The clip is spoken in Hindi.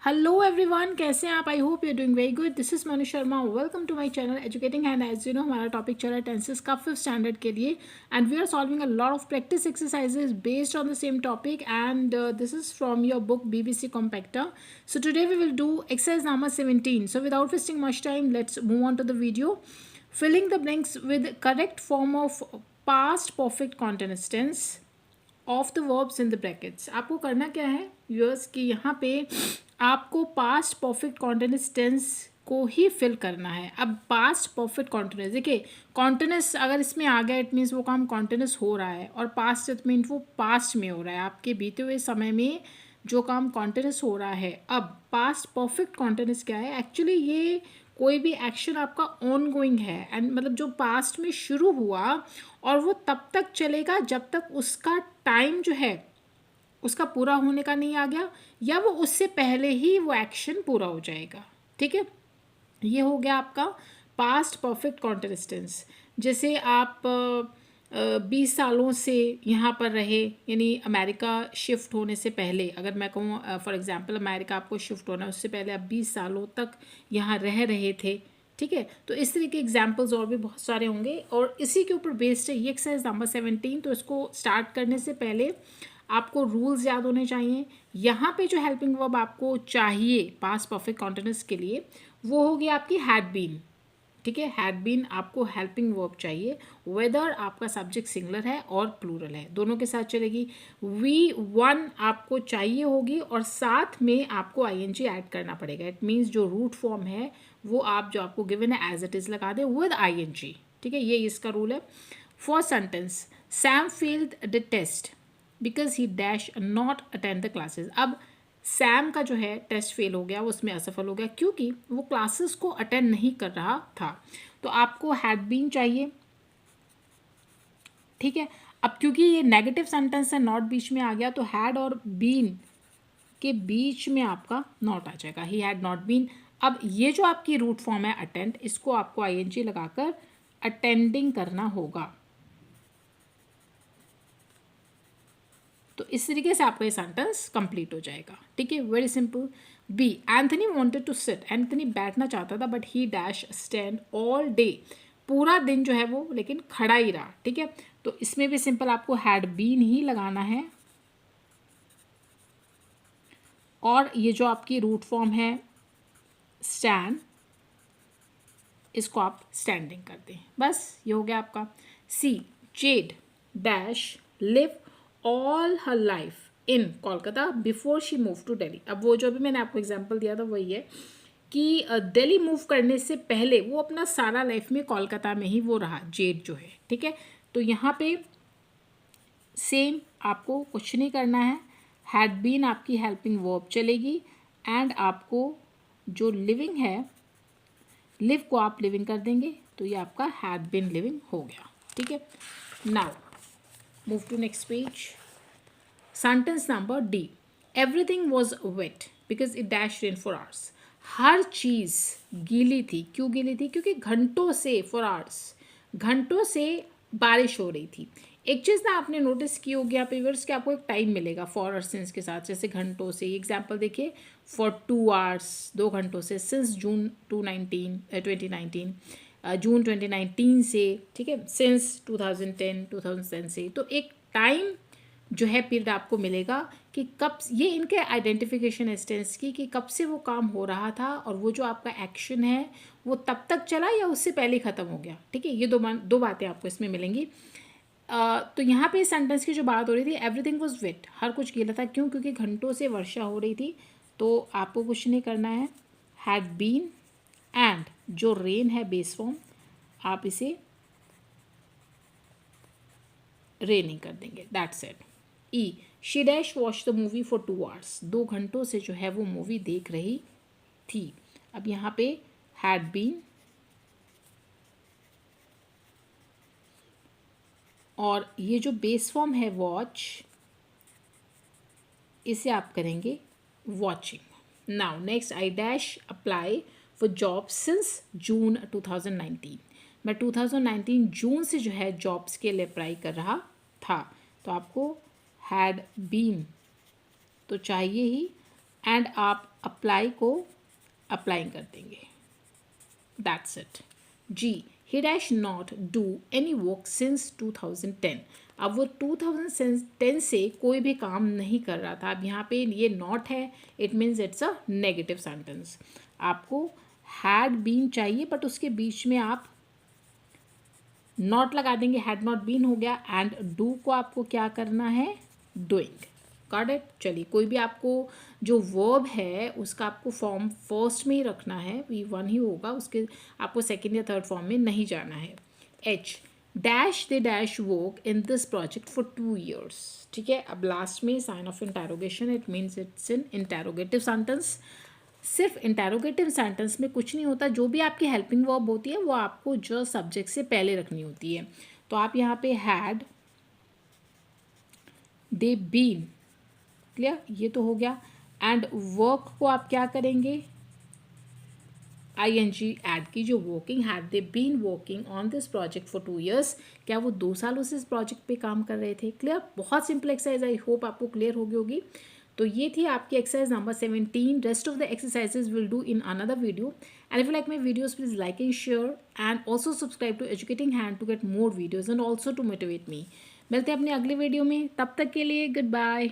हेलो एवरीवन, कैसे हैं आप? I hope you are doing very good. This is Manu Sharma. Welcome to my channel educating hand. As you know हमारा टॉपिक चल रहा है टेंसेस का 5th स्टैंडर्ड के लिए and we are solving a lot of practice exercises based on the same topic and this is from your book BBC compactor. So today we will do exercise number 17. So without wasting much time let's move on to the video. Filling the blanks with correct form of past perfect continuous tense of the verbs in the brackets. आपको करना क्या है व्यूअर्स कि यहाँ पे आपको पास्ट परफेक्ट कॉन्टिन्यूस टेंस को ही फिल करना है. अब पास्ट परफेक्ट कॉन्टिन्यूस, देखिए कॉन्टिन्यूस अगर इसमें आ गया इट मीन्स वो काम कॉन्टिन्यूस हो रहा है, और पास्ट इट मीन वो पास्ट में हो रहा है, आपके बीते हुए समय में जो काम कॉन्टिन्यूस हो रहा है. अब पास्ट परफेक्ट कॉन्टिन्यूस क्या है? एक्चुअली ये कोई भी एक्शन आपका ऑन गोइंग है एंड मतलब जो पास्ट में शुरू हुआ और वो तब तक चलेगा जब तक उसका टाइम जो है उसका पूरा होने का नहीं आ गया, या वो उससे पहले ही वो एक्शन पूरा हो जाएगा. ठीक है, ये हो गया आपका पास्ट परफेक्ट कॉन्टिन्यूस टेंस. जैसे आप 20 सालों से यहाँ पर रहे, यानी अमेरिका शिफ्ट होने से पहले, अगर मैं कहूँ फॉर एग्जांपल अमेरिका आपको शिफ्ट होना है उससे पहले आप 20 सालों तक यहाँ रह रहे थे. ठीक है, तो इस तरह के एग्जाम्पल्स और भी बहुत सारे होंगे और इसी के ऊपर बेस्ड है ये एक्सरसाइज नंबर 17. तो इसको स्टार्ट करने से पहले आपको रूल्स याद होने चाहिए. यहाँ पे जो हेल्पिंग वर्ब आपको चाहिए पास्ट परफेक्ट कॉन्टिन्यूस के लिए वो होगी आपकी हैड बीन. ठीक है, हैड बीन आपको हेल्पिंग वर्ब चाहिए, वेदर आपका सब्जेक्ट सिंगुलर है और प्लूरल है, दोनों के साथ चलेगी. वी वन आपको चाहिए होगी और साथ में आपको आईएनजी ऐड करना पड़ेगा. इट मीन्स जो रूट फॉर्म है वो आप जो आपको गिवन है एज इट इज़ लगा दे विद आईएनजी. ठीक है, ये इसका रूल है. First sentence, Sam failed the test because he dash not attend the classes. अब सैम का जो है टेस्ट फेल हो गया, वो उसमें असफल हो गया क्योंकि वो क्लासेस को अटेंड नहीं कर रहा था. तो आपको हैड बीन चाहिए. ठीक है, अब क्योंकि ये नेगेटिव सेंटेंस है, नॉट बीच में आ गया, तो हैड और बीन के बीच में आपका नॉट आ जाएगा, ही हैड नॉट बीन. अब ये जो आपकी रूट फॉर्म है अटेंड, इसको आपको आईएनजी लगाकर अटेंडिंग करना होगा. तो इस तरीके से आपका ये सेंटेंस कंप्लीट हो जाएगा. ठीक है, very simple. B, Anthony wanted to sit, Anthony बैठना चाहता था but he dash stand all day. पूरा दिन जो है वो लेकिन खड़ा ही रहा. ठीक है, तो इसमें भी सिंपल आपको हैड बीन ही लगाना है और ये जो आपकी रूट फॉर्म है स्टैंड, इसको आप स्टैंडिंग कर दें. बस ये हो गया आपका. C, Z dash live all her life in Kolkata before she move to Delhi. अब वो जो भी मैंने आपको एग्जांपल दिया था वही है कि दिल्ली मूव करने से पहले वो अपना सारा लाइफ में कोलकाता में ही वो रहा, जेड जो है. ठीक है, तो यहाँ पे सेम आपको कुछ नहीं करना है. हैड बीन आपकी हेल्पिंग वर्ब चलेगी एंड आपको जो लिविंग है, लिव को आप लिविंग कर देंगे, तो ये आपका हैड बीन लिविंग हो गया. ठीक है, now move to next page. Sentence number D, everything was wet because it dash rain for hours. हर चीज़ गीली थी. क्यों गीली थी? क्योंकि घंटों से, फॉर आवर्स घंटों से बारिश हो रही थी. एक चीज़ ना आपने नोटिस की होगी यहाँ पे व्यूअर्स कि आपको एक टाइम मिलेगा फॉर और सिंस के साथ. जैसे घंटों से एग्जाम्पल देखिए, फॉर 2 आवर्स 2 घंटों से, सिंस जून 2019 जून 2019 से. ठीक है, सिंस 2010 से. तो एक टाइम जो है पीरियड आपको मिलेगा कि कब, ये इनके आइडेंटिफिकेशन टेंस की कि कब से वो काम हो रहा था और वो जो आपका एक्शन है वो तब तक चला या उससे पहले ही ख़त्म हो गया. ठीक है, ये दो बातें आपको इसमें मिलेंगी. तो यहाँ पे सेंटेंस की जो बात हो रही थी, एवरीथिंग वॉज वेट, हर कुछ गीला था. क्यों? क्योंकि घंटों से वर्षा हो रही थी. तो आपको कुछ नहीं करना है, हैड बीन एंड जो रेन है बेस फॉर्म, आप इसे रेनिंग कर देंगे. That's it. E, she dash watch the movie for 2 hours, 2 घंटों से जो है वो मूवी देख रही थी. अब यहाँ पे हैड बीन और ये जो बेस फॉर्म है वॉच, इसे आप करेंगे watching. Now next, I dash apply for job since June 2019. मैं 2019 जून से जो है जॉब्स के लिए अप्लाई कर रहा था. तो आपको हैड बीन तो चाहिए ही एंड आप अप्लाई को अप्लाइंग कर देंगे, that's it. G, he dash not do any work since 2010। अब वो 2010 से कोई भी काम नहीं कर रहा था। अब यहाँ पे ये नॉट है, it means it's a negative sentence. आपको हैड बीन चाहिए बट उसके बीच में आप नॉट लगा देंगे, हैड नॉट बीन हो गया। एंड डू को आपको क्या करना है, डूइंग। Got it. चलिए, कोई भी आपको जो वर्ब है उसका आपको फॉर्म फर्स्ट में ही रखना है, V1 ही होगा, उसके आपको सेकेंड या थर्ड फॉर्म में नहीं जाना है। H dash they dash work in this project for 2 years। ठीक है, अब लास्ट में sign of interrogation, it means it's in interrogative sentence. सिर्फ इंटैरोगेटिव सेंटेंस में कुछ नहीं होता, जो भी आपकी हेल्पिंग वर्ब होती है वो आपको जो सब्जेक्ट से पहले रखनी होती है। तो आप यहाँ पे हैड दे बीन, क्लियर, ये तो हो गया। एंड वर्क को आप क्या करेंगे, ING ऐड की, जो working, had they been working on this project for 2 years। क्या वो 2 सालों से इस प्रोजेक्ट पे काम कर रहे थे। क्लियर, बहुत सिंपल एक्सरसाइज, आई होप आपको क्लियर हो गई होगी। तो ये थी आपकी exercise number 17। Rest of the exercises will do in another video. And if you like my videos please like and share and also subscribe to educating hand to get more videos and also to motivate me. मिलते हैं अपने अगले वीडियो में, तब तक के लिए गुड बाय।